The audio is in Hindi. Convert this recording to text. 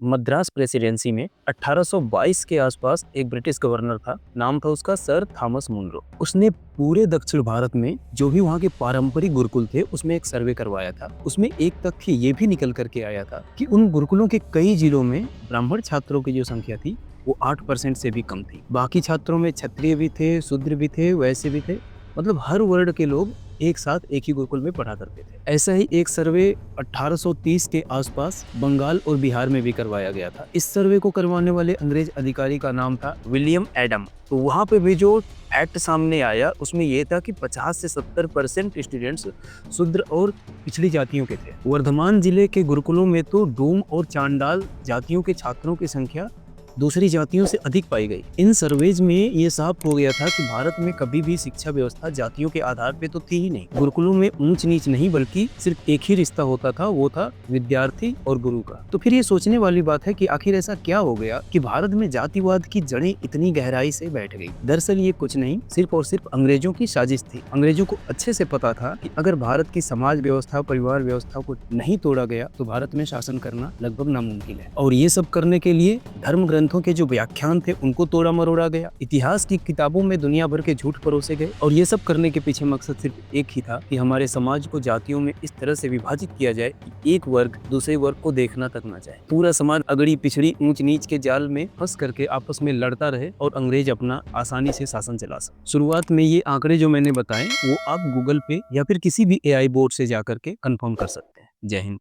मद्रास प्रेसिडेंसी में 1822 के आसपास एक ब्रिटिश गवर्नर था। नाम था उसका सर थॉमस मुनरो। उसने पूरे दक्षिण भारत में जो भी वहाँ के पारंपरिक गुरुकुल थे उसमें एक सर्वे करवाया था। उसमें एक तथ्य ये भी निकल करके आया था कि उन गुरुकुलों के कई जिलों में ब्राह्मण छात्रों की जो संख्या थी वो 8% से भी कम थी। बाकी छात्रों में क्षत्रिय भी थे, शूद्र भी थे, वैश्य भी थे। मतलब हर वर्ण के लोग एक साथ एक ही गुरुकुल में पढ़ा करते थे। ऐसा ही एक सर्वे 1830 के आसपास बंगाल और बिहार में भी करवाया गया था। इस सर्वे को करवाने वाले अंग्रेज अधिकारी का नाम था विलियम एडम। तो वहां पे भी जो फैक्ट सामने आया उसमें यह था कि 50 से 70% स्टूडेंट्स शूद्र और पिछड़ी जातियों के थे। वर्धमान जिले के गुरुकुलों में तो डोम और चांडाल जातियों के छात्रों की संख्या दूसरी जातियों से अधिक पाई गई। इन सर्वेज में ये साफ हो गया था कि भारत में कभी भी शिक्षा व्यवस्था जातियों के आधार पे तो थी ही नहीं। गुरुकुलों में ऊंच नीच नहीं बल्कि सिर्फ एक ही रिश्ता होता था, वो था विद्यार्थी और गुरु का। तो फिर ये सोचने वाली बात है कि आखिर ऐसा क्या हो गया कि भारत में जातिवाद की जड़ें इतनी गहराई से बैठ गई। दरअसल ये कुछ नहीं, सिर्फ और सिर्फ अंग्रेजों की साजिश थी। अंग्रेजों को अच्छे से पता था कि अगर भारत की समाज व्यवस्था, परिवार व्यवस्था को नहीं तोड़ा गया तो भारत में शासन करना लगभग नामुमकिन है। और ये सब करने के लिए धर्म ग्रंथों के जो व्याख्यान थे उनको तोड़ा मरोड़ा गया, इतिहास की किताबों में दुनिया भर के झूठ परोसे गए। और ये सब करने के पीछे मकसद सिर्फ एक ही था कि हमारे समाज को जातियों में इस तरह से विभाजित किया जाए कि एक वर्ग दूसरे वर्ग को देखना तक ना चाहे। पूरा समाज अगड़ी पिछड़ी ऊंच नीच के जाल में फंस करके आपस में लड़ता रहे और अंग्रेज अपना आसानी से शासन चला सके। शुरुआत में ये आंकड़े जो मैंने बताए वो आप गूगल पे या फिर किसी भी AI बोर्ड से जाकर के कंफर्म कर सकते हैं। जय हिंद।